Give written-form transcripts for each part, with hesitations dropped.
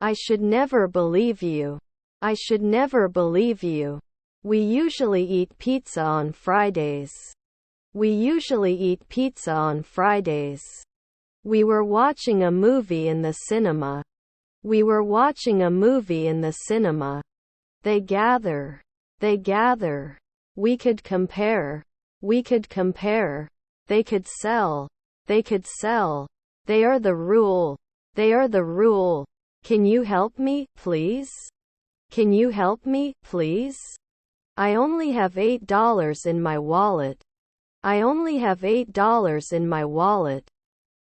I should never believe you. I should never believe you. We usually eat pizza on Fridays. We usually eat pizza on Fridays. We were watching a movie in the cinema. We were watching a movie in the cinema. They gather. They gather. We could compare. We could compare. They could sell. They could sell. They are the rule. They are the rule. Can you help me, please? Can you help me, please? I only have $8 in my wallet. I only have $8 in my wallet.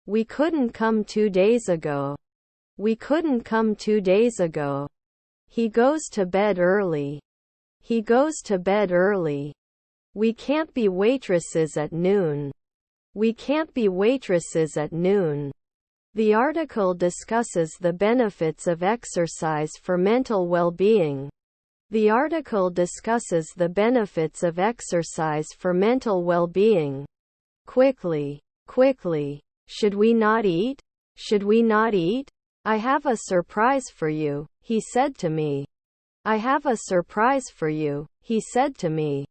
We couldn't come 2 days ago. We couldn't come 2 days ago. He goes to bed early. He goes to bed early. We can't be waitresses at noon. We can't be waitresses at noon. The article discusses the benefits of exercise for mental well-being. The article discusses the benefits of exercise for mental well-being. Quickly, quickly. Should we not eat? Should we not eat? I have a surprise for you, he said to me. I have a surprise for you, he said to me.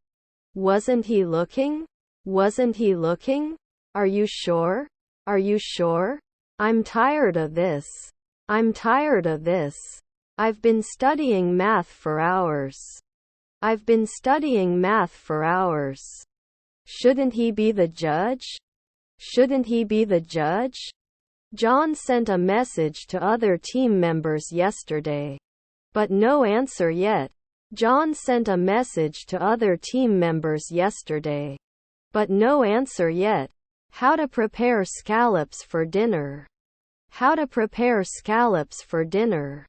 Wasn't he looking? Wasn't he looking? Are you sure? Are you sure? I'm tired of this. I'm tired of this. I've been studying math for hours. I've been studying math for hours. Shouldn't he be the judge? Shouldn't he be the judge? John sent a message to other team members yesterday. But no answer yet. John sent a message to other team members yesterday. But no answer yet. How to prepare scallops for dinner. How to prepare scallops for dinner.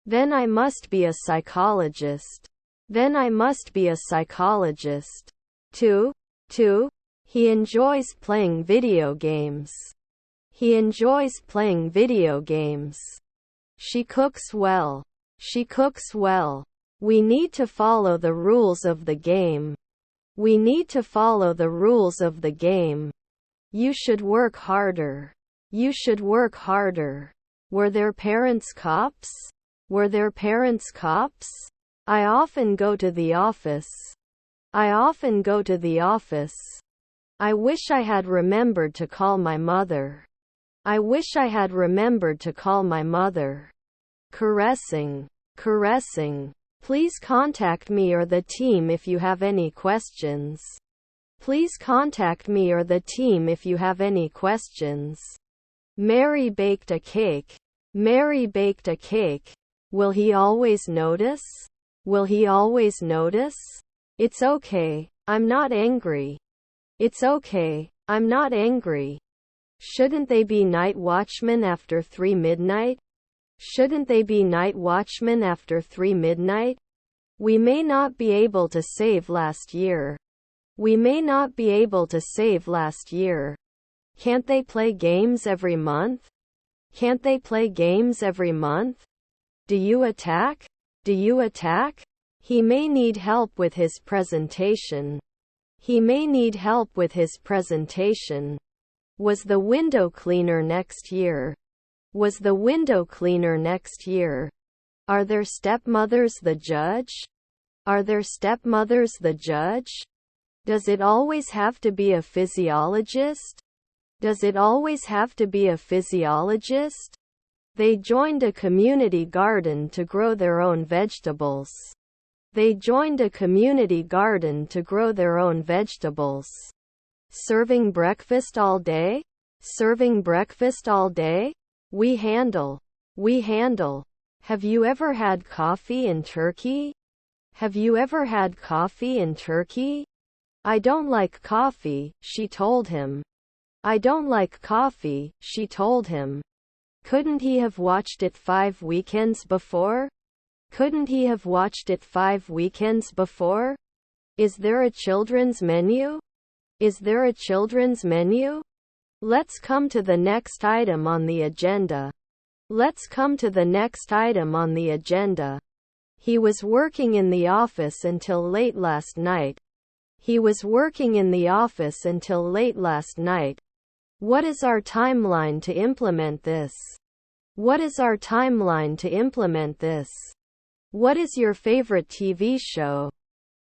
Then I must be a psychologist. Then I must be a psychologist. 2. He enjoys playing video games. He enjoys playing video games. She cooks well. She cooks well. We need to follow the rules of the game. We need to follow the rules of the game. You should work harder. You should work harder. Were their parents cops? Were their parents cops? I often go to the office. I often go to the office. I wish I had remembered to call my mother. I wish I had remembered to call my mother. Caressing. Caressing. Please contact me or the team if you have any questions. Please contact me or the team if you have any questions. Mary baked a cake. Mary baked a cake. Will he always notice? Will he always notice? It's okay. I'm not angry. It's okay. I'm not angry. Shouldn't they be night watchmen after 3 midnight? Shouldn't they be night watchmen after 3 midnight? We may not be able to save last year. We may not be able to save last year. Can't they play games every month? Can't they play games every month? Do you attack? Do you attack? He may need help with his presentation. He may need help with his presentation. Was the window cleaner next year? Was the window cleaner next year? Are their stepmothers the judge? Are their stepmothers the judge? Does it always have to be a physiologist? Does it always have to be a physiologist? They joined a community garden to grow their own vegetables. They joined a community garden to grow their own vegetables. Serving breakfast all day? Serving breakfast all day? We handle. We handle. Have you ever had coffee in Turkey? Have you ever had coffee in Turkey? I don't like coffee, she told him. I don't like coffee, she told him. Couldn't he have watched it 5 weekends before? Couldn't he have watched it 5 weekends before? Is there a children's menu? Is there a children's menu? Let's come to the next item on the agenda. Let's come to the next item on the agenda. He was working in the office until late last night. He was working in the office until late last night. What is our timeline to implement this? What is our timeline to implement this? What is your favorite TV show?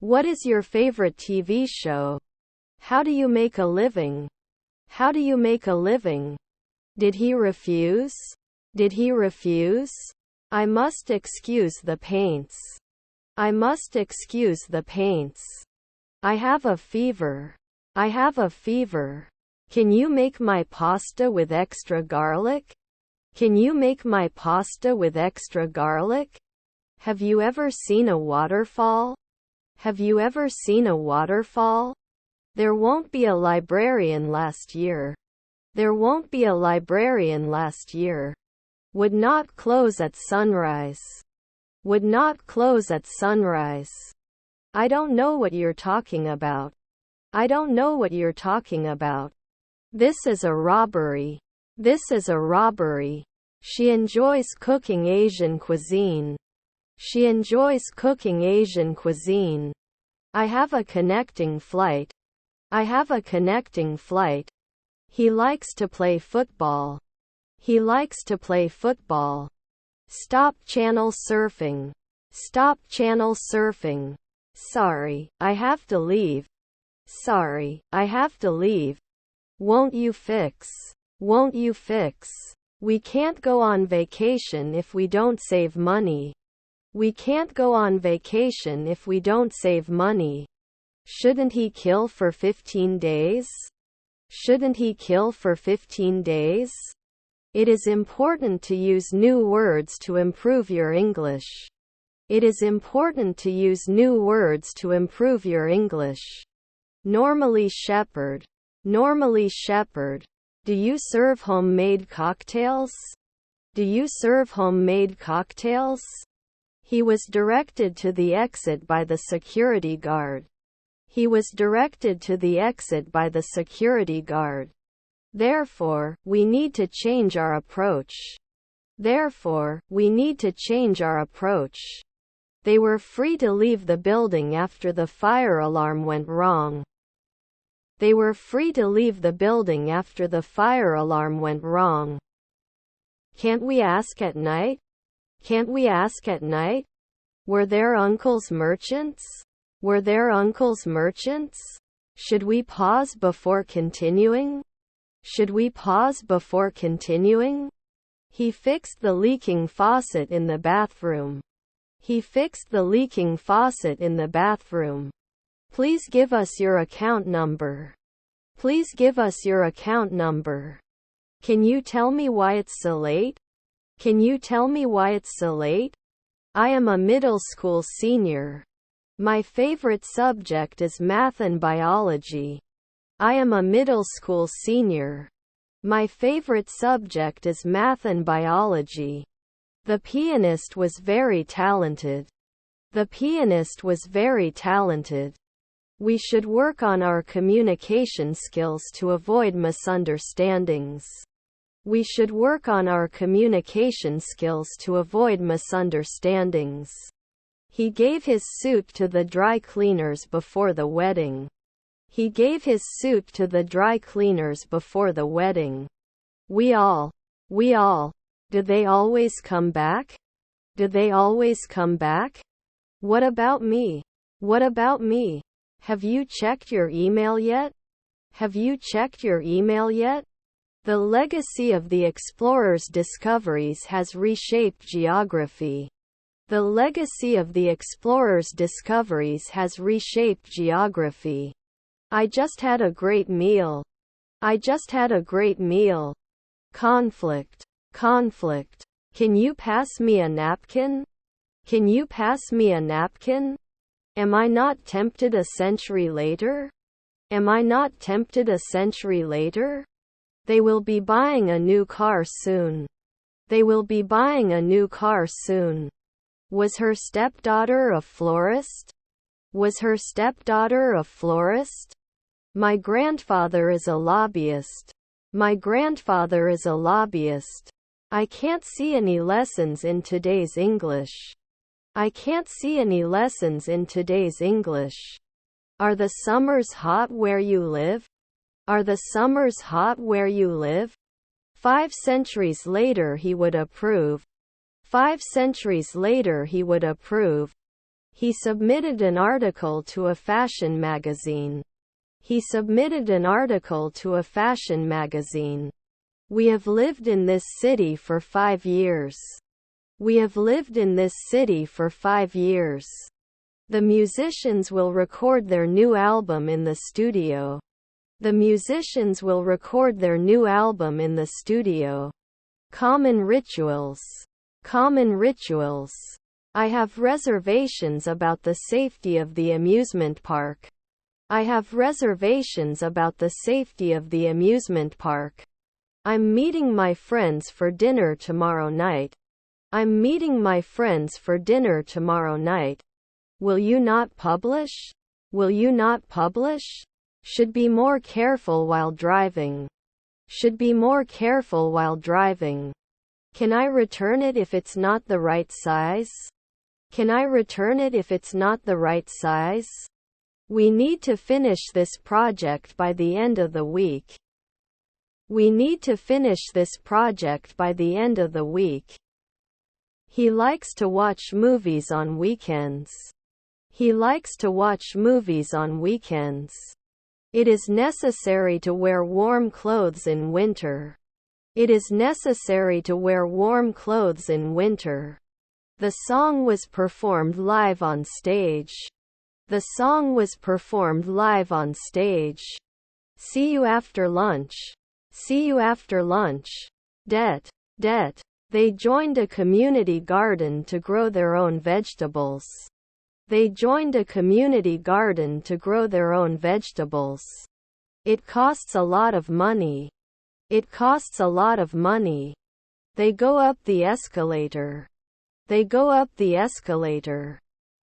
What is your favorite TV show? How do you make a living? How do you make a living? Did he refuse? Did he refuse? I must excuse the paints. I must excuse the paints. I have a fever. I have a fever. Can you make my pasta with extra garlic? Can you make my pasta with extra garlic? Have you ever seen a waterfall? Have you ever seen a waterfall? There won't be a librarian last year. There won't be a librarian last year. Would not close at sunrise. Would not close at sunrise. I don't know what you're talking about. I don't know what you're talking about. This is a robbery. This is a robbery. She enjoys cooking Asian cuisine. She enjoys cooking Asian cuisine. I have a connecting flight. I have a connecting flight. He likes to play football. He likes to play football. Stop channel surfing. Stop channel surfing. Sorry, I have to leave. Sorry, I have to leave. Won't you fix? Won't you fix? We can't go on vacation if we don't save money. We can't go on vacation if we don't save money. Shouldn't he kill for 15 days? Shouldn't he kill for 15 days? It is important to use new words to improve your English. It is important to use new words to improve your English. Normally shepherd. Normally shepherd. Do you serve homemade cocktails? Do you serve homemade cocktails? He was directed to the exit by the security guard. He was directed to the exit by the security guard. Therefore, we need to change our approach. Therefore, we need to change our approach. They were free to leave the building after the fire alarm went wrong. They were free to leave the building after the fire alarm went wrong. Can't we ask at night? Can't we ask at night? Were there uncles merchants? Were there uncles merchants? Should we pause before continuing? Should we pause before continuing? He fixed the leaking faucet in the bathroom. He fixed the leaking faucet in the bathroom. Please give us your account number. Please give us your account number. Can you tell me why it's so late? Can you tell me why it's so late? I am a middle school senior. My favorite subject is math and biology. I am a middle school senior. My favorite subject is math and biology. The pianist was very talented. The pianist was very talented. We should work on our communication skills to avoid misunderstandings. We should work on our communication skills to avoid misunderstandings. He gave his suit to the dry cleaners before the wedding. He gave his suit to the dry cleaners before the wedding. We all. Do they always come back? Do they always come back? What about me? What about me? Have you checked your email yet? Have you checked your email yet? The legacy of the explorers' discoveries has reshaped geography. The legacy of the explorers' discoveries has reshaped geography. I just had a great meal. I just had a great meal. Conflict. Conflict. Can you pass me a napkin? Can you pass me a napkin? Am I not tempted a century later? Am I not tempted a century later? They will be buying a new car soon. They will be buying a new car soon. Was her stepdaughter a florist? Was her stepdaughter a florist? My grandfather is a lobbyist. My grandfather is a lobbyist. I can't see any lessons in today's English. I can't see any lessons in today's English. Are the summers hot where you live? Are the summers hot where you live? 5 centuries later he would approve. 5 centuries later he would approve. He submitted an article to a fashion magazine. He submitted an article to a fashion magazine. We have lived in this city for 5 years. We have lived in this city for 5 years. The musicians will record their new album in the studio. The musicians will record their new album in the studio. Common rituals. Common rituals. I have reservations about the safety of the amusement park. I have reservations about the safety of the amusement park. I'm meeting my friends for dinner tomorrow night. I'm meeting my friends for dinner tomorrow night. Will you not publish? Will you not publish? Should be more careful while driving. Should be more careful while driving. Can I return it if it's not the right size? Can I return it if it's not the right size? We need to finish this project by the end of the week. We need to finish this project by the end of the week. He likes to watch movies on weekends. He likes to watch movies on weekends. It is necessary to wear warm clothes in winter. It is necessary to wear warm clothes in winter. The song was performed live on stage. The song was performed live on stage. See you after lunch. See you after lunch. Det. They joined a community garden to grow their own vegetables. They joined a community garden to grow their own vegetables. It costs a lot of money. It costs a lot of money. They go up the escalator. They go up the escalator.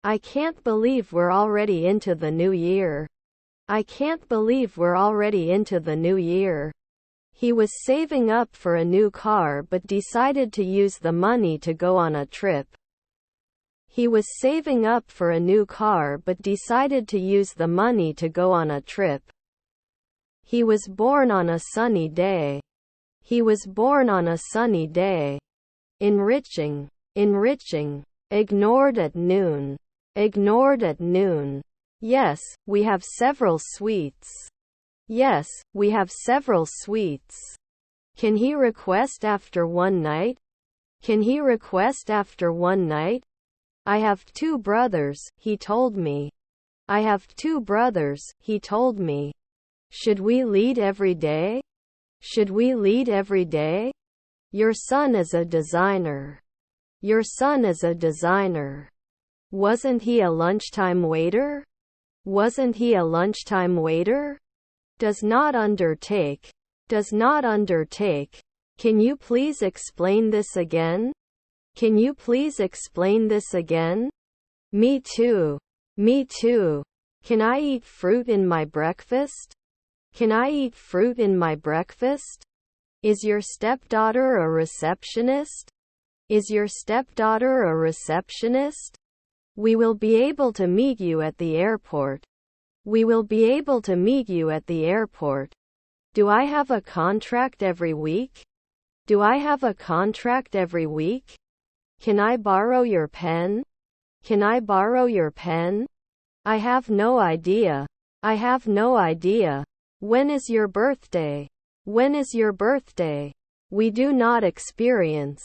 I can't believe we're already into the new year. I can't believe we're already into the new year. He was saving up for a new car but decided to use the money to go on a trip. He was saving up for a new car but decided to use the money to go on a trip. He was born on a sunny day. He was born on a sunny day. Enriching. Ignored at noon. Ignored at noon. Yes, we have several sweets. Yes, we have several sweets. Can he request after one night? Can he request after one night? I have 2 brothers, he told me. I have 2 brothers, he told me. Should we lead every day? Should we lead every day? Your son is a designer. Your son is a designer. Wasn't he a lunchtime waiter? Wasn't he a lunchtime waiter? Does not undertake. Does not undertake. Can you please explain this again? Can you please explain this again? Me too. Me too. Can I eat fruit in my breakfast? Can I eat fruit in my breakfast? Is your stepdaughter a receptionist? Is your stepdaughter a receptionist? We will be able to meet you at the airport. We will be able to meet you at the airport. Do I have a contract every week? Do I have a contract every week? Can I borrow your pen? Can I borrow your pen? I have no idea. I have no idea. When is your birthday? When is your birthday? We do not experience.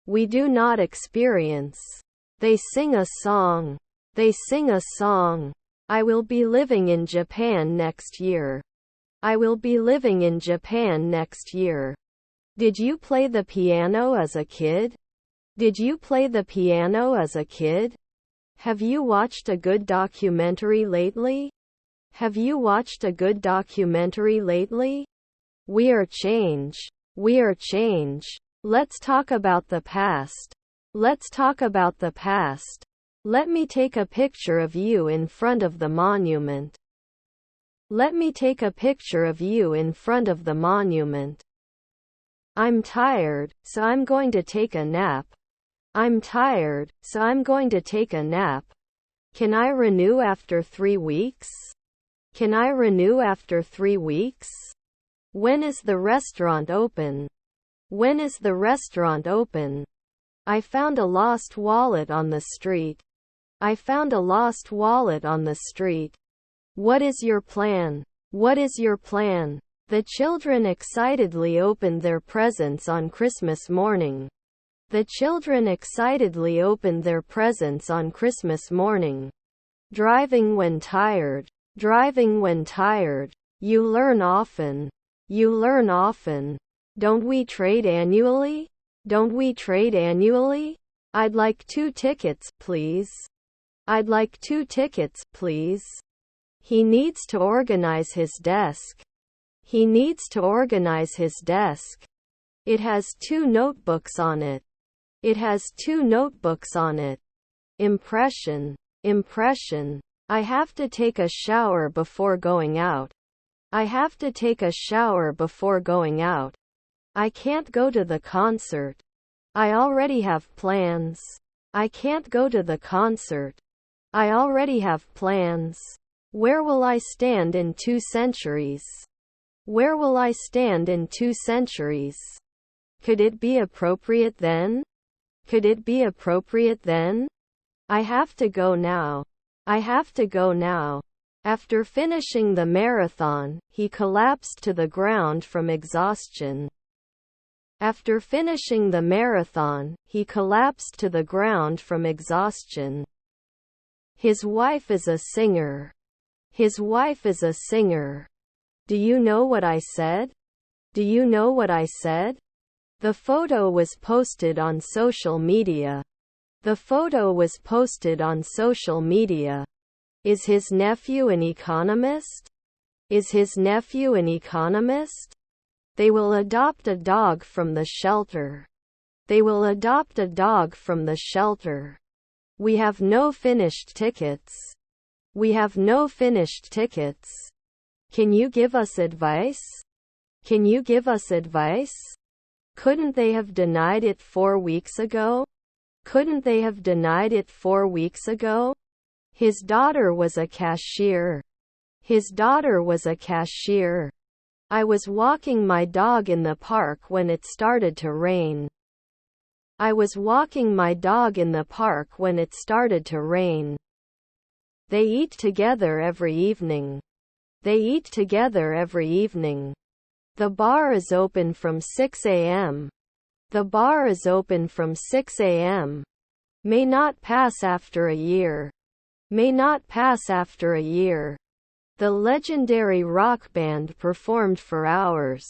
We do not experience. They sing a song. They sing a song. I will be living in Japan next year. I will be living in Japan next year. Did you play the piano as a kid? Did you play the piano as a kid? Have you watched a good documentary lately? Have you watched a good documentary lately? We are change. We are change. Let's talk about the past. Let's talk about the past. Let me take a picture of you in front of the monument. Let me take a picture of you in front of the monument. I'm tired, so I'm going to take a nap. I'm tired, so I'm going to take a nap. Can I renew after 3 weeks? Can I renew after 3 weeks? When is the restaurant open? When is the restaurant open? I found a lost wallet on the street. I found a lost wallet on the street. What is your plan? What is your plan? The children excitedly opened their presents on Christmas morning. The children excitedly opened their presents on Christmas morning. Driving when tired. Driving when tired. You learn often. You learn often. Don't we trade annually? Don't we trade annually? I'd like 2 tickets, please. I'd like 2 tickets, please. He needs to organize his desk. He needs to organize his desk. It has 2 notebooks on it. It has 2 notebooks on it. Impression. Impression. I have to take a shower before going out. I have to take a shower before going out. I can't go to the concert. I already have plans. I can't go to the concert. I already have plans. Where will I stand in 2 centuries? Where will I stand in 2 centuries? Could it be appropriate then? Could it be appropriate then? I have to go now. I have to go now. After finishing the marathon, he collapsed to the ground from exhaustion. After finishing the marathon, he collapsed to the ground from exhaustion. His wife is a singer. His wife is a singer. Do you know what I said? Do you know what I said? The photo was posted on social media. The photo was posted on social media. Is his nephew an economist? Is his nephew an economist? They will adopt a dog from the shelter. They will adopt a dog from the shelter. We have no finished tickets. We have no finished tickets. Can you give us advice? Can you give us advice? Couldn't they have denied it 4 weeks ago? Couldn't they have denied it 4 weeks ago? His daughter was a cashier. His daughter was a cashier. I was walking my dog in the park when it started to rain. I was walking my dog in the park when it started to rain. They eat together every evening. They eat together every evening. The bar is open from 6 a.m. The bar is open from 6 a.m. May not pass after a year. May not pass after a year. The legendary rock band performed for hours.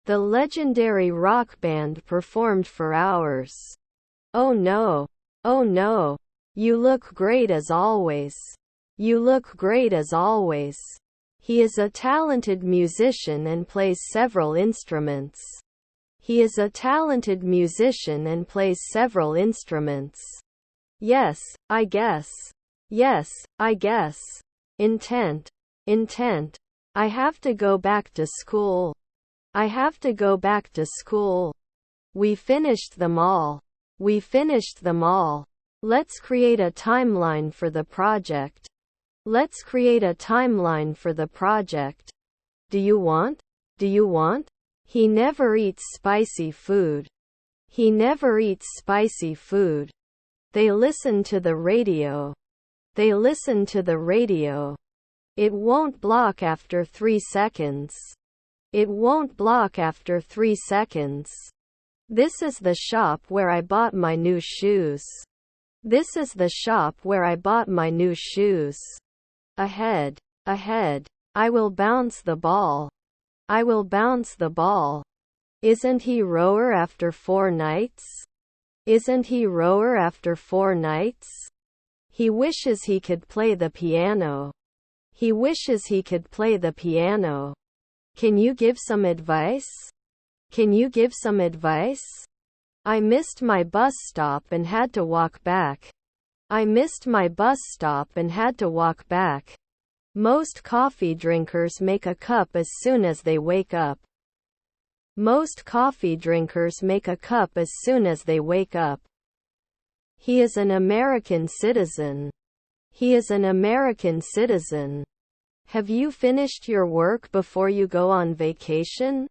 The legendary rock band performed for hours. Oh no. Oh no. You look great as always. You look great as always. He is a talented musician and plays several instruments. He is a talented musician and plays several instruments. Yes, I guess. Yes, I guess. Intent. Intent. I have to go back to school. I have to go back to school. We finished them all. We finished them all. Let's create a timeline for the project. Let's create a timeline for the project. Do you want? Do you want? He never eats spicy food. He never eats spicy food. They listen to the radio. They listen to the radio. It won't block after 3 seconds. It won't block after 3 seconds. This is the shop where I bought my new shoes. This is the shop where I bought my new shoes. Ahead. Ahead. I will bounce the ball. I will bounce the ball. Isn't he rower after 4 nights? Isn't he rower after 4 nights? He wishes he could play the piano. He wishes he could play the piano. Can you give some advice? Can you give some advice? I missed my bus stop and had to walk back. I missed my bus stop and had to walk back. Most coffee drinkers make a cup as soon as they wake up. Most coffee drinkers make a cup as soon as they wake up. He is an American citizen. He is an American citizen. Have you finished your work before you go on vacation?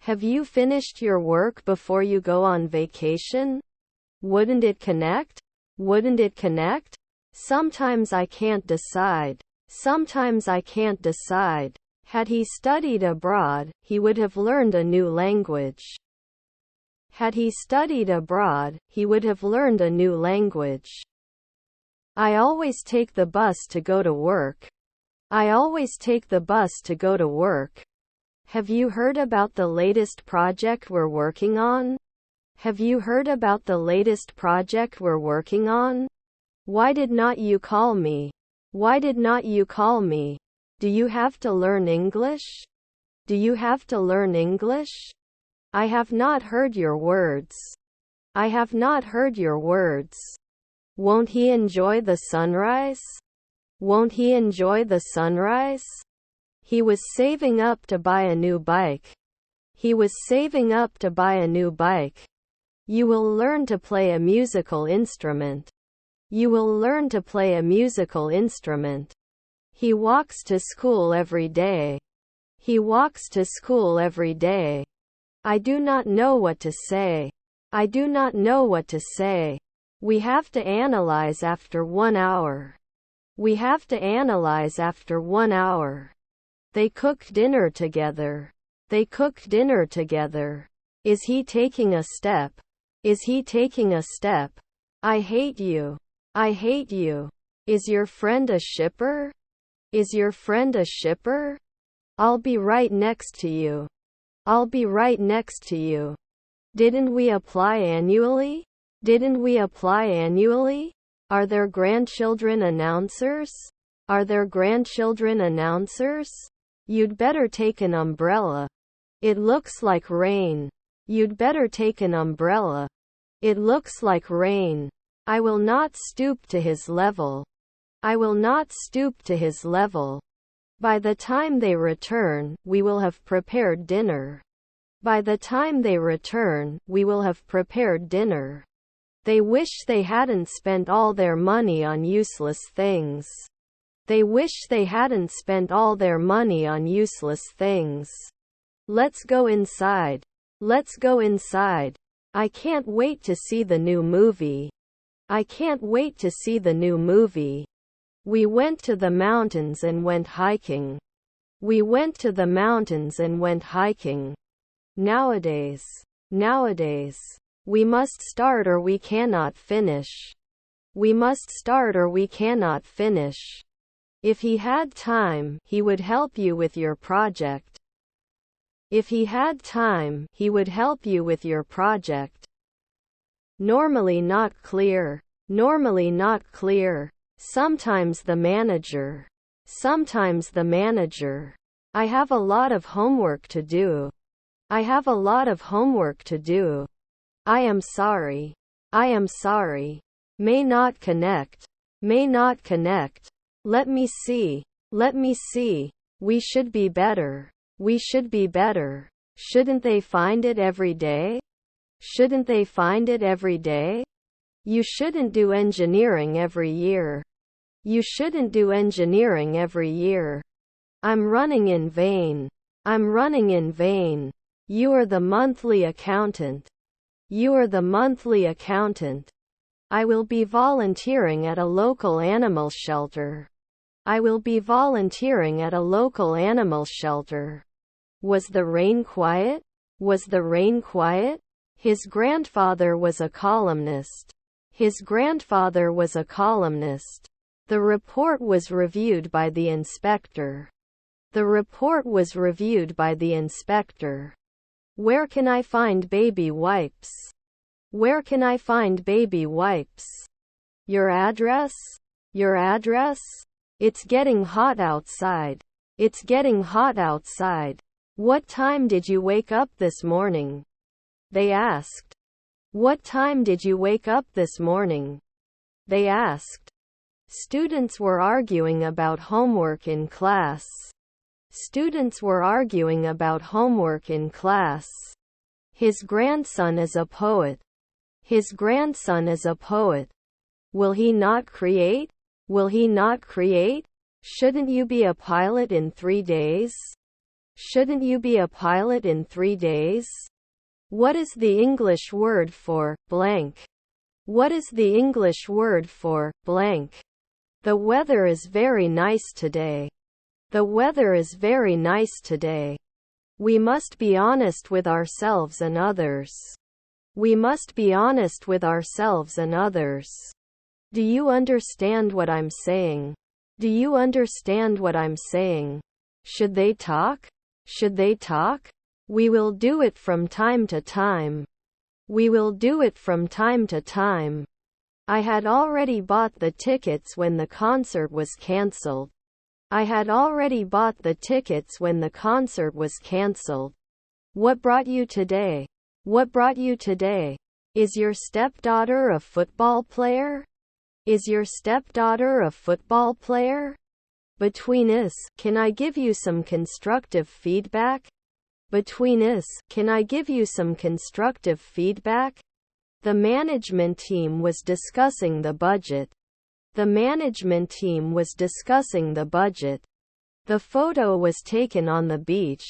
Have you finished your work before you go on vacation? Wouldn't it connect? Wouldn't it connect? Sometimes I can't decide. Sometimes I can't decide. Had he studied abroad, he would have learned a new language. Had he studied abroad, he would have learned a new language. I always take the bus to go to work. I always take the bus to go to work. Have you heard about the latest project we're working on? Have you heard about the latest project we're working on? Why did not you call me? Why did not you call me? Do you have to learn English? Do you have to learn English? I have not heard your words. I have not heard your words. Won't he enjoy the sunrise? Won't he enjoy the sunrise? He was saving up to buy a new bike. He was saving up to buy a new bike. You will learn to play a musical instrument. You will learn to play a musical instrument. He walks to school every day. He walks to school every day. I do not know what to say. I do not know what to say. We have to analyze after 1 hour. We have to analyze after 1 hour. They cooked dinner together. They cooked dinner together. Is he taking a step? Is he taking a step? I hate you. I hate you. Is your friend a shipper? Is your friend a shipper? I'll be right next to you. I'll be right next to you. Didn't we apply annually? Didn't we apply annually? Are there grandchildren announcers? Are there grandchildren announcers? You'd better take an umbrella. It looks like rain. You'd better take an umbrella. It looks like rain. I will not stoop to his level. I will not stoop to his level. By the time they return, we will have prepared dinner. By the time they return, we will have prepared dinner. They wish they hadn't spent all their money on useless things. They wish they hadn't spent all their money on useless things. Let's go inside. Let's go inside. I can't wait to see the new movie. I can't wait to see the new movie. We went to the mountains and went hiking. We went to the mountains and went hiking. Nowadays, we must start or we cannot finish. We must start or we cannot finish. If he had time, he would help you with your project. If he had time, he would help you with your project. Normally not clear. Normally not clear. Sometimes the manager. Sometimes the manager. I have a lot of homework to do. I have a lot of homework to do. I am sorry. I am sorry. May not connect. May not connect. Let me see. Let me see. We should be better. We should be better. Shouldn't they find it every day? Shouldn't they find it every day? You shouldn't do engineering every year. You shouldn't do engineering every year. I'm running in vain. I'm running in vain. You are the monthly accountant. You are the monthly accountant. I will be volunteering at a local animal shelter. I will be volunteering at a local animal shelter. Was the rain quiet? Was the rain quiet? His grandfather was a columnist. His grandfather was a columnist. The report was reviewed by the inspector. The report was reviewed by the inspector. Where can I find baby wipes? Where can I find baby wipes? Your address? Your address? It's getting hot outside. It's getting hot outside. What time did you wake up this morning? They asked. What time did you wake up this morning? They asked. Students were arguing about homework in class. Students were arguing about homework in class. His grandson is a poet. His grandson is a poet. Will he not create? Will he not create? Shouldn't you be a pilot in 3 days? Shouldn't you be a pilot in 3 days? What is the English word for blank? What is the English word for blank? The weather is very nice today. The weather is very nice today. We must be honest with ourselves and others. We must be honest with ourselves and others. Do you understand what I'm saying? Do you understand what I'm saying? Should they talk? Should they talk? We will do it from time to time. We will do it from time to time. I had already bought the tickets when the concert was cancelled. I had already bought the tickets when the concert was cancelled. What brought you today? What brought you today? Is your stepdaughter a football player? Is your stepdaughter a football player? Between us, can I give you some constructive feedback? Between us, can I give you some constructive feedback? The management team was discussing the budget. The management team was discussing the budget. The photo was taken on the beach.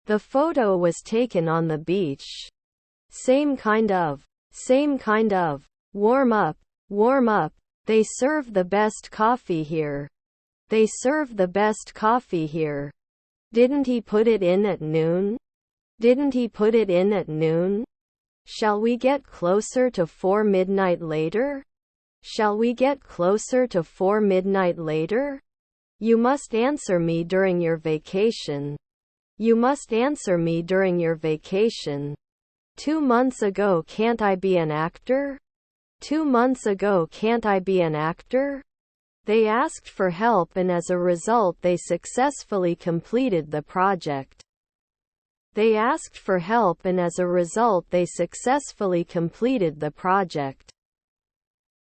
The photo was taken on the beach. Same kind of. Same kind of. Warm up. Warm up. They serve the best coffee here. They serve the best coffee here. Didn't he put it in at noon? Didn't he put it in at noon? Shall we get closer to 4 midnight later? Shall we get closer to 4 midnight later? You must answer me during your vacation. You must answer me during your vacation. 2 months ago, can't I be an actor? 2 months ago, can't I be an actor? They asked for help and as a result they successfully completed the project. They asked for help and as a result they successfully completed the project.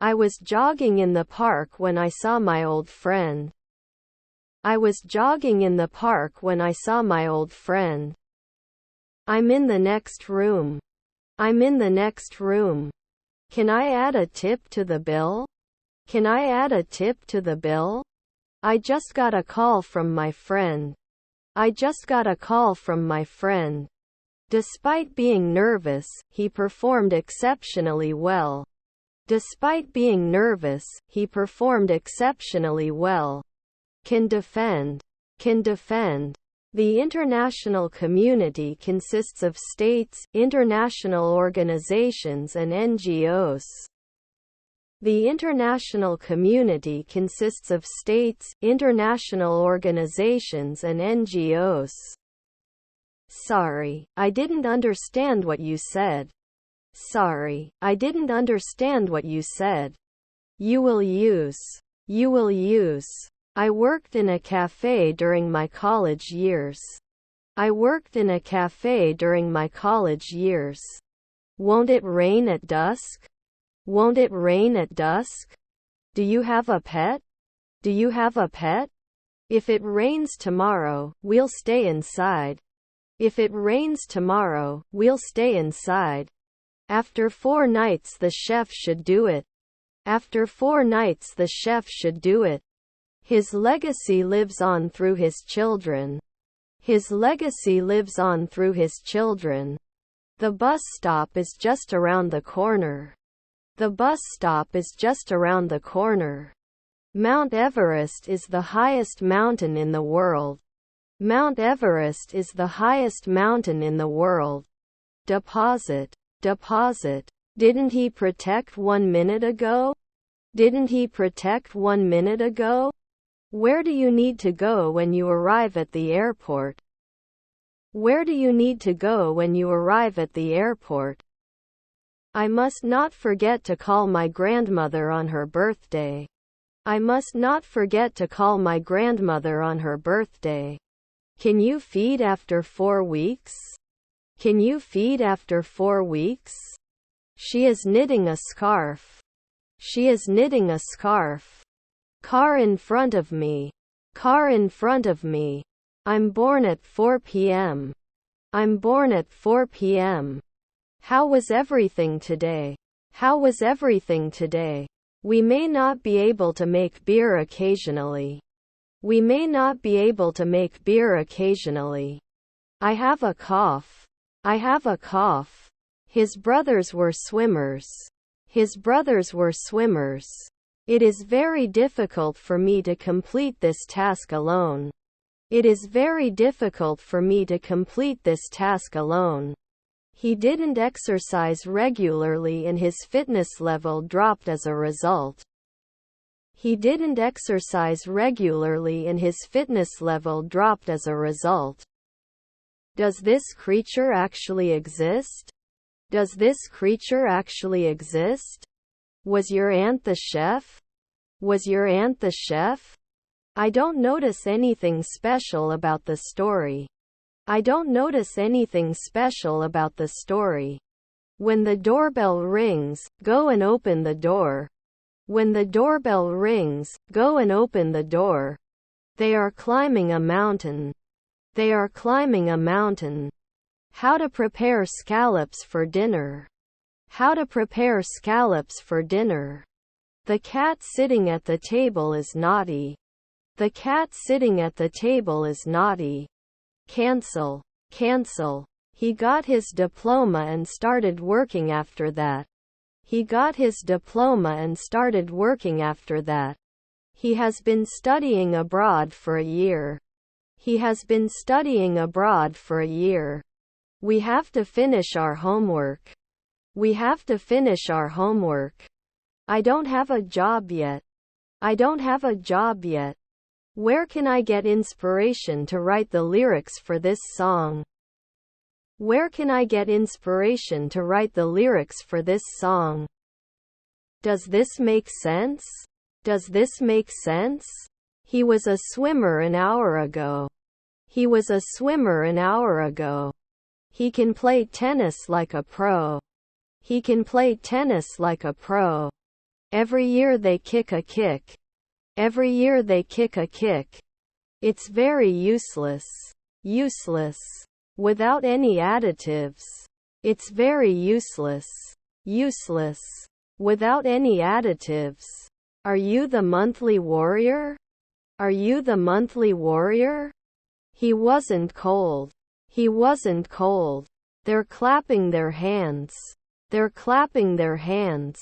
I was jogging in the park when I saw my old friend. I was jogging in the park when I saw my old friend. I'm in the next room. I'm in the next room. Can I add a tip to the bill? Can I add a tip to the bill? I just got a call from my friend. I just got a call from my friend. Despite being nervous, he performed exceptionally well. Despite being nervous, he performed exceptionally well. Can defend. Can defend. The international community consists of states, international organizations and NGOs. The international community consists of states, international organizations and NGOs. Sorry, I didn't understand what you said. Sorry, I didn't understand what you said. You will use. You will use. I worked in a cafe during my college years. I worked in a cafe during my college years. Won't it rain at dusk? Won't it rain at dusk? Do you have a pet? Do you have a pet? If it rains tomorrow, we'll stay inside. If it rains tomorrow, we'll stay inside. After 4 nights the chef should do it. After 4 nights the chef should do it. His legacy lives on through his children. His legacy lives on through his children. The bus stop is just around the corner. The bus stop is just around the corner. Mount Everest is the highest mountain in the world. Mount Everest is the highest mountain in the world. Deposit. Deposit. Didn't he protect 1 minute ago? Didn't he protect 1 minute ago? Where do you need to go when you arrive at the airport? Where do you need to go when you arrive at the airport? I must not forget to call my grandmother on her birthday. I must not forget to call my grandmother on her birthday. Can you feed after 4 weeks? Can you feed after 4 weeks? She is knitting a scarf. She is knitting a scarf. Car in front of me. Car in front of me. I'm born at 4 p.m. I'm born at 4 p.m. How was everything today? How was everything today? We may not be able to make beer occasionally. We may not be able to make beer occasionally. I have a cough. I have a cough. His brothers were swimmers. His brothers were swimmers. It is very difficult for me to complete this task alone. It is very difficult for me to complete this task alone. He didn't exercise regularly and his fitness level dropped as a result. He didn't exercise regularly and his fitness level dropped as a result. Does this creature actually exist? Does this creature actually exist? Was your aunt the chef? Was your aunt the chef? I don't notice anything special about the story. I don't notice anything special about the story. When the doorbell rings, go and open the door. When the doorbell rings, go and open the door. They are climbing a mountain. They are climbing a mountain. How to prepare scallops for dinner. How to prepare scallops for dinner. The cat sitting at the table is naughty. The cat sitting at the table is naughty. Cancel. Cancel. He got his diploma and started working after that. He got his diploma and started working after that. He has been studying abroad for a year. He has been studying abroad for a year. We have to finish our homework. We have to finish our homework. I don't have a job yet. I don't have a job yet. Where can I get inspiration to write the lyrics for this song? Where can I get inspiration to write the lyrics for this song? Does this make sense? Does this make sense? He was a swimmer an hour ago. He was a swimmer an hour ago. He can play tennis like a pro. He can play tennis like a pro. Every year they kick a kick. Every year they kick a kick. It's very useless. Useless. Without any additives. It's very useless. Useless. Without any additives. Are you the monthly warrior? Are you the monthly warrior? He wasn't cold. He wasn't cold. They're clapping their hands. They're clapping their hands.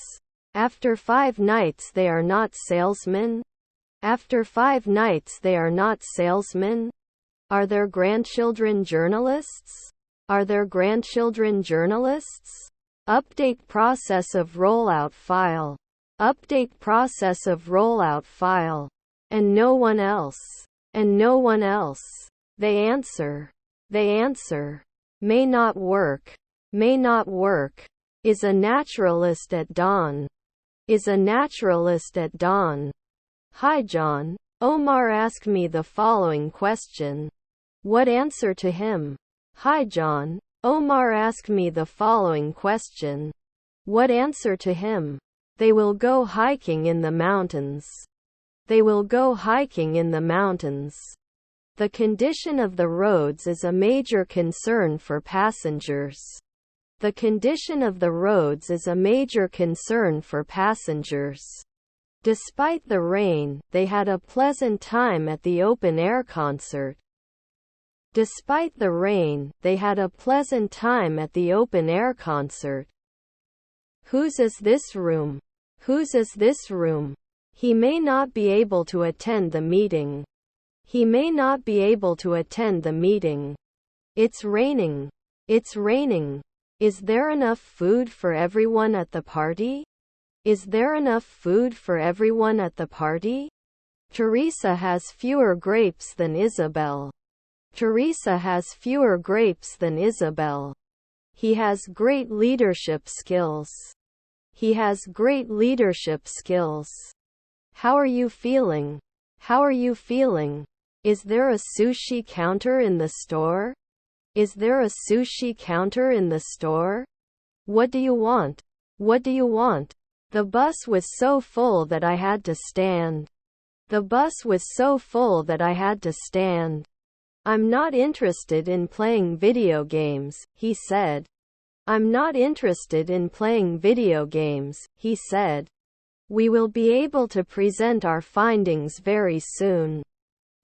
After 5 nights they are not salesmen. After 5 nights they are not salesmen. Are their grandchildren journalists? Are their grandchildren journalists? Update process of rollout file. Update process of rollout file. And no one else. And no one else. They answer. They answer. May not work. May not work. Is a naturalist at dawn. Is a naturalist at dawn. Hi John. Omar asked me the following question. What answer to him? Hi John. Omar asked me the following question. What answer to him? They will go hiking in the mountains. They will go hiking in the mountains. The condition of the roads is a major concern for passengers. The condition of the roads is a major concern for passengers. Despite the rain, they had a pleasant time at the open-air concert. Despite the rain, they had a pleasant time at the open-air concert. Whose is this room? Whose is this room? He may not be able to attend the meeting. He may not be able to attend the meeting. It's raining. It's raining. Is there enough food for everyone at the party? Is there enough food for everyone at the party? Teresa has fewer grapes than Isabel. Teresa has fewer grapes than Isabel. He has great leadership skills. He has great leadership skills. How are you feeling? How are you feeling? Is there a sushi counter in the store? Is there a sushi counter in the store? What do you want? What do you want? The bus was so full that I had to stand. The bus was so full that I had to stand. I'm not interested in playing video games, he said. I'm not interested in playing video games, he said. We will be able to present our findings very soon.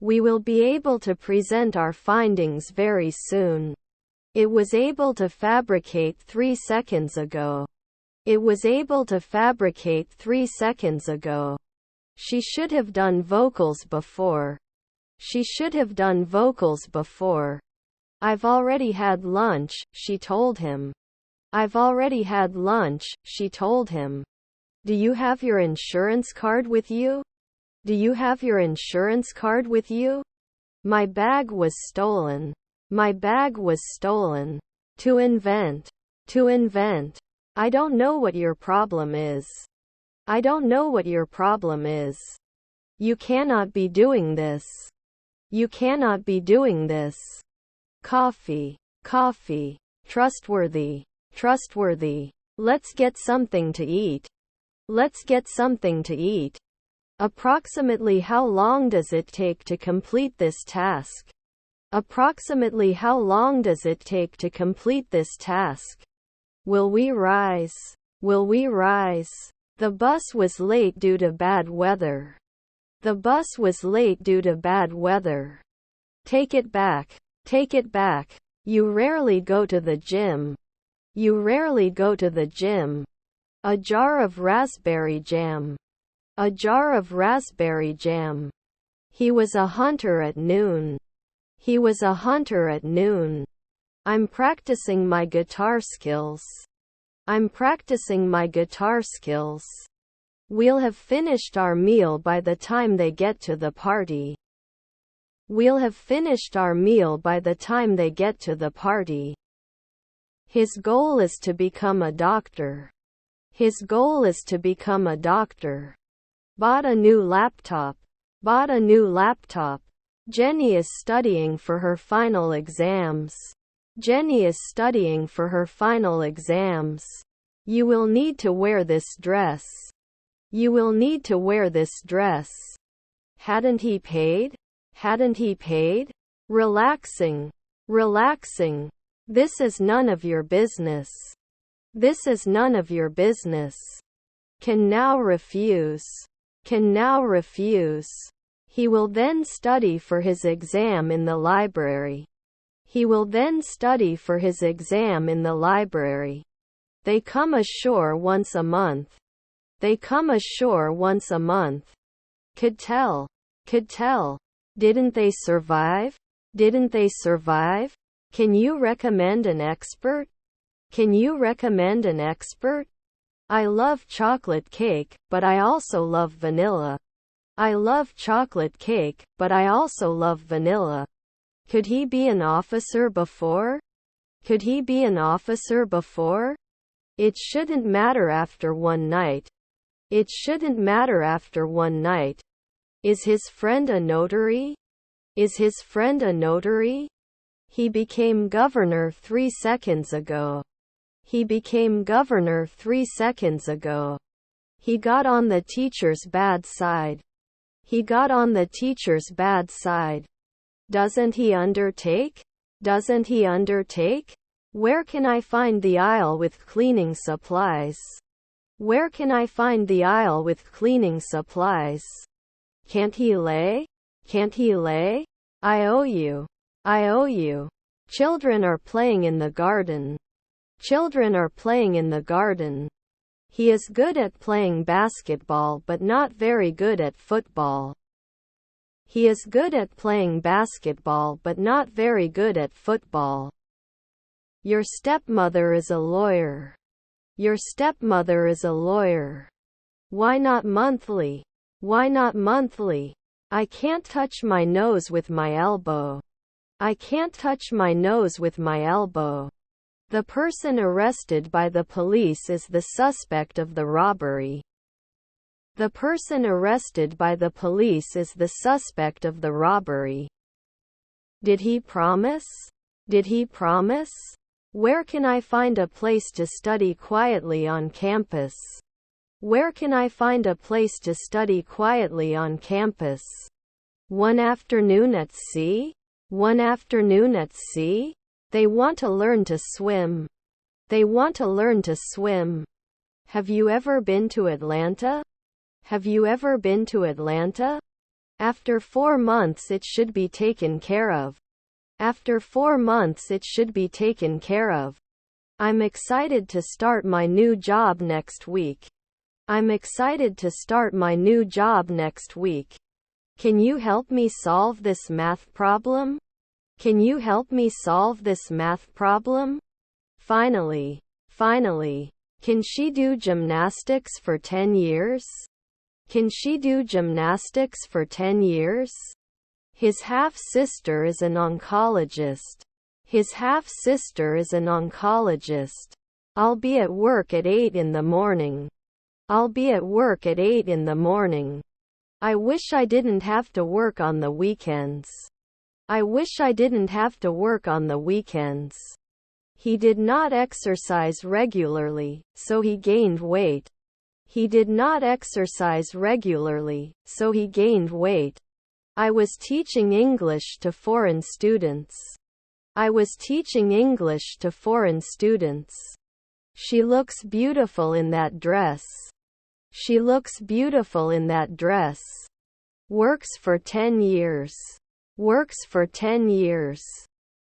We will be able to present our findings very soon. It was able to fabricate 3 seconds ago. It was able to fabricate 3 seconds ago. She should have done vocals before. She should have done vocals before. I've already had lunch, she told him. I've already had lunch, she told him. Do you have your insurance card with you? Do you have your insurance card with you? My bag was stolen. My bag was stolen. To invent. To invent. I don't know what your problem is. I don't know what your problem is. You cannot be doing this. You cannot be doing this. Coffee. Coffee. Trustworthy. Trustworthy. Let's get something to eat. Let's get something to eat. Approximately how long does it take to complete this task? Approximately how long does it take to complete this task? Will we rise? Will we rise? The bus was late due to bad weather. The bus was late due to bad weather. Take it back. Take it back. You rarely go to the gym. You rarely go to the gym. A jar of raspberry jam. A jar of raspberry jam. He was a hunter at noon. He was a hunter at noon. I'm practicing my guitar skills. I'm practicing my guitar skills. We'll have finished our meal by the time they get to the party. We'll have finished our meal by the time they get to the party. His goal is to become a doctor. His goal is to become a doctor. Bought a new laptop. Bought a new laptop. Jenny is studying for her final exams. Jenny is studying for her final exams. You will need to wear this dress. You will need to wear this dress. Hadn't he paid? Hadn't he paid? Relaxing. Relaxing. This is none of your business. This is none of your business. Can now refuse. Can now refuse. He will then study for his exam in the library. He will then study for his exam in the library. They come ashore once a month. They come ashore once a month. Could tell. Could tell. Didn't they survive? Didn't they survive? Can you recommend an expert? Can you recommend an expert? I love chocolate cake, but I also love vanilla. I love chocolate cake, but I also love vanilla. Could he be an officer before? Could he be an officer before? It shouldn't matter after one night. It shouldn't matter after one night. Is his friend a notary? Is his friend a notary? He became governor 3 seconds ago. He became governor 3 seconds ago. He got on the teacher's bad side. He got on the teacher's bad side. Doesn't he undertake? Doesn't he undertake? Where can I find the aisle with cleaning supplies? Where can I find the aisle with cleaning supplies? Can't he lay? Can't he lay? I owe you. I owe you. Children are playing in the garden. Children are playing in the garden. He is good at playing basketball but not very good at football. He is good at playing basketball but not very good at football. Your stepmother is a lawyer. Your stepmother is a lawyer. Why not monthly? Why not monthly? I can't touch my nose with my elbow. I can't touch my nose with my elbow. The person arrested by the police is the suspect of the robbery. The person arrested by the police is the suspect of the robbery. Did he promise? Did he promise? Where can I find a place to study quietly on campus? Where can I find a place to study quietly on campus? One afternoon at sea? One afternoon at sea? They want to learn to swim. They want to learn to swim. Have you ever been to Atlanta? Have you ever been to Atlanta? After 4 months it should be taken care of. After 4 months it should be taken care of. I'm excited to start my new job next week. I'm excited to start my new job next week. Can you help me solve this math problem? Can you help me solve this math problem? Finally. Can she do gymnastics for 10 years? Can she do gymnastics for 10 years? His half-sister is an oncologist. His half-sister is an oncologist. I'll be at work at 8 in the morning. I'll be at work at 8 in the morning. I wish I didn't have to work on the weekends. I wish I didn't have to work on the weekends. He did not exercise regularly, so he gained weight. He did not exercise regularly, so he gained weight. I was teaching English to foreign students. I was teaching English to foreign students. She looks beautiful in that dress. She looks beautiful in that dress. Works for 10 years. Works for 10 years.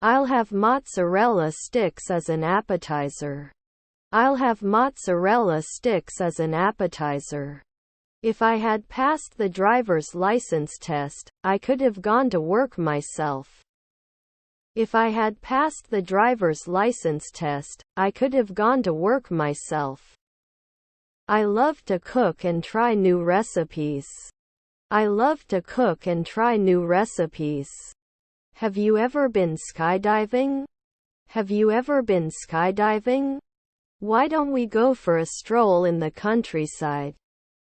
I'll have mozzarella sticks as an appetizer. I'll have mozzarella sticks as an appetizer. If I had passed the driver's license test, I could have gone to work myself. If I had passed the driver's license test, I could have gone to work myself. I love to cook and try new recipes. I love to cook and try new recipes. Have you ever been skydiving? Have you ever been skydiving? Why don't we go for a stroll in the countryside?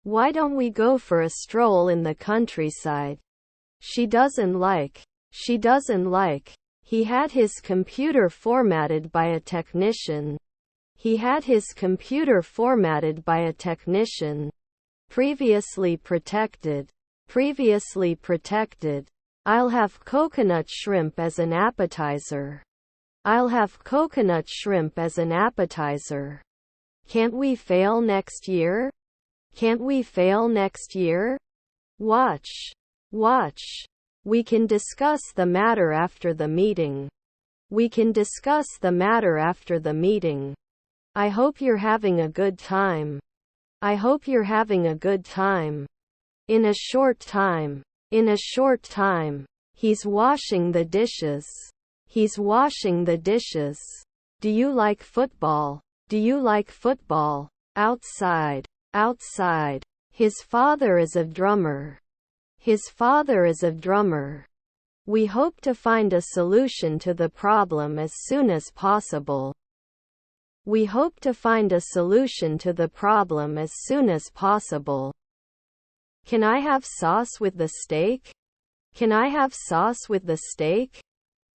Why don't we go for a stroll in the countryside? She doesn't like. He had his computer formatted by a technician. He had his computer formatted by a technician. Previously protected. Previously protected. I'll have coconut shrimp as an appetizer. I'll have coconut shrimp as an appetizer. Can't we fail next year? Can't we fail next year? Watch. We can discuss the matter after the meeting. We can discuss the matter after the meeting. I hope you're having a good time. I hope you're having a good time. In a short time. In a short time. He's washing the dishes. He's washing the dishes. Do you like football? Do you like football? Outside. His father is a drummer. His father is a drummer. We hope to find a solution to the problem as soon as possible. We hope to find a solution to the problem as soon as possible. Can I have sauce with the steak? Can I have sauce with the steak?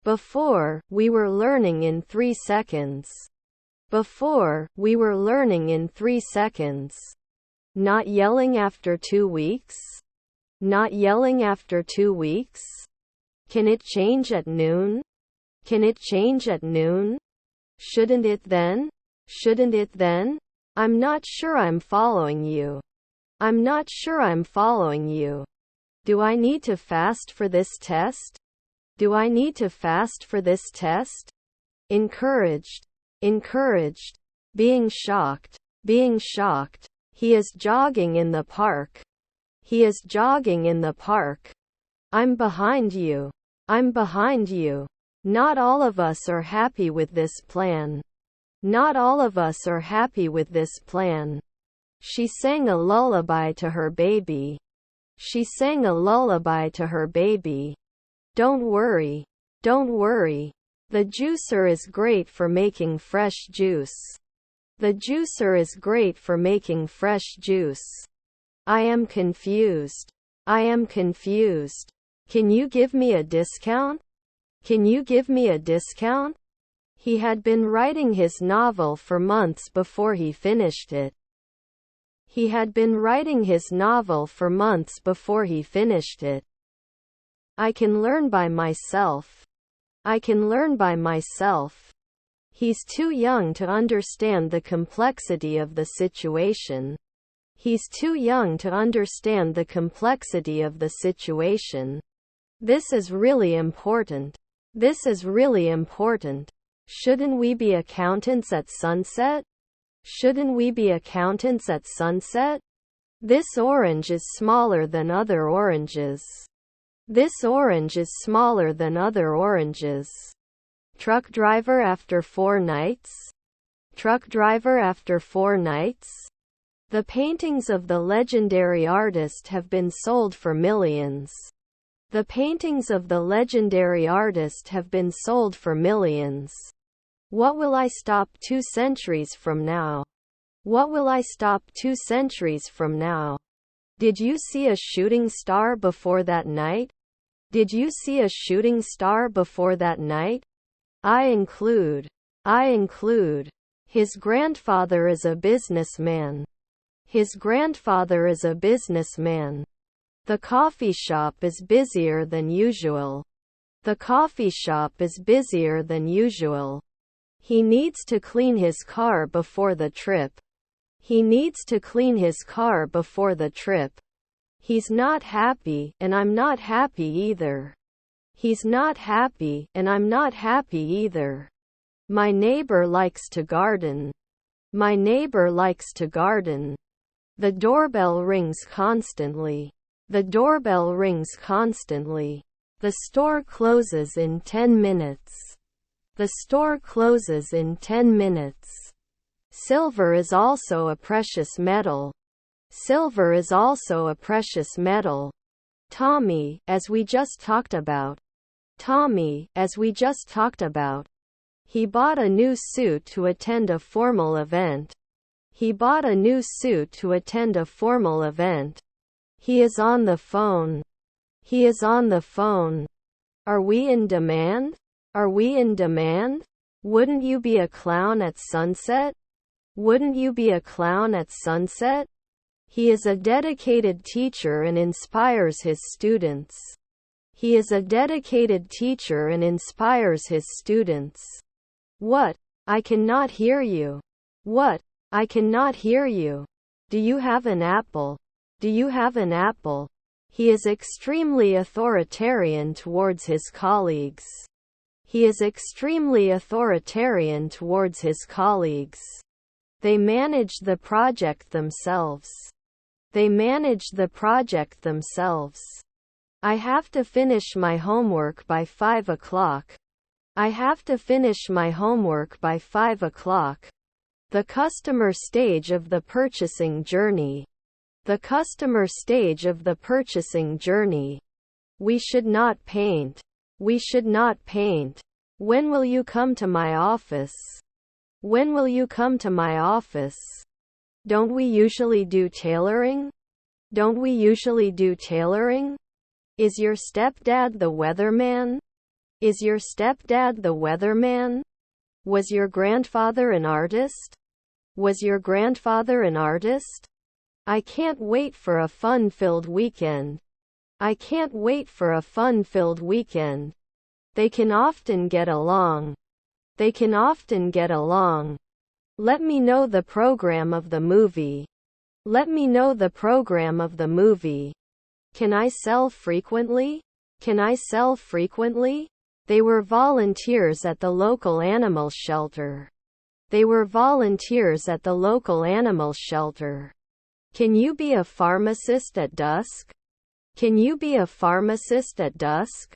Before, we were learning in 3 seconds. Before, we were learning in 3 seconds. Not yelling after 2 weeks? Not yelling after 2 weeks? Can it change at noon? Can it change at noon? Shouldn't it then? Shouldn't it then? I'm not sure I'm following you. I'm not sure I'm following you. Do I need to fast for this test? Do I need to fast for this test? Encouraged. Being shocked. He is jogging in the park. He is jogging in the park. I'm behind you. Not all of us are happy with this plan. Not all of us are happy with this plan. She sang a lullaby to her baby. She sang a lullaby to her baby. Don't worry. The juicer is great for making fresh juice. The juicer is great for making fresh juice. I am confused. Can you give me a discount? Can you give me a discount? He had been writing his novel for months before he finished it. He had been writing his novel for months before he finished it. I can learn by myself. He's too young to understand the complexity of the situation. He's too young to understand the complexity of the situation. This is really important. This is really important. Shouldn't we be accountants at sunset? Shouldn't we be accountants at sunset? This orange is smaller than other oranges. This orange is smaller than other oranges. Truck driver after 4 nights? Truck driver after 4 nights? The paintings of the legendary artist have been sold for millions. The paintings of the legendary artist have been sold for millions. What will I stop 2 centuries from now? What will I stop 2 centuries from now? Did you see a shooting star before that night? Did you see a shooting star before that night? I include. His grandfather is a businessman. His grandfather is a businessman. The coffee shop is busier than usual. The coffee shop is busier than usual. He needs to clean his car before the trip. He needs to clean his car before the trip. He's not happy, and I'm not happy either. He's not happy, and I'm not happy either. My neighbor likes to garden. My neighbor likes to garden. The doorbell rings constantly. The doorbell rings constantly. The store closes in 10 minutes. The store closes in 10 minutes. Silver is also a precious metal. Silver is also a precious metal. Tommy, as we just talked about. Tommy, as we just talked about. He bought a new suit to attend a formal event. He bought a new suit to attend a formal event. He is on the phone. He is on the phone. Are we in demand? Are we in demand? Wouldn't you be a clown at sunset? Wouldn't you be a clown at sunset? He is a dedicated teacher and inspires his students. He is a dedicated teacher and inspires his students. What? I cannot hear you. What? I cannot hear you. Do you have an apple? Do you have an apple? He is extremely authoritarian towards his colleagues. He is extremely authoritarian towards his colleagues. They manage the project themselves. They manage the project themselves. I have to finish my homework by 5 o'clock. I have to finish my homework by 5 o'clock. The customer stage of the purchasing journey. The customer stage of the purchasing journey. We should not paint. We should not paint. When will you come to my office? When will you come to my office? Don't we usually do tailoring? Don't we usually do tailoring? Is your stepdad the weatherman? Is your stepdad the weatherman? Was your grandfather an artist? Was your grandfather an artist? I can't wait for a fun-filled weekend. I can't wait for a fun-filled weekend. They can often get along. They can often get along. Let me know the program of the movie. Let me know the program of the movie. Can I sell frequently? Can I sell frequently? They were volunteers at the local animal shelter. They were volunteers at the local animal shelter. Can you be a pharmacist at dusk? Can you be a pharmacist at dusk?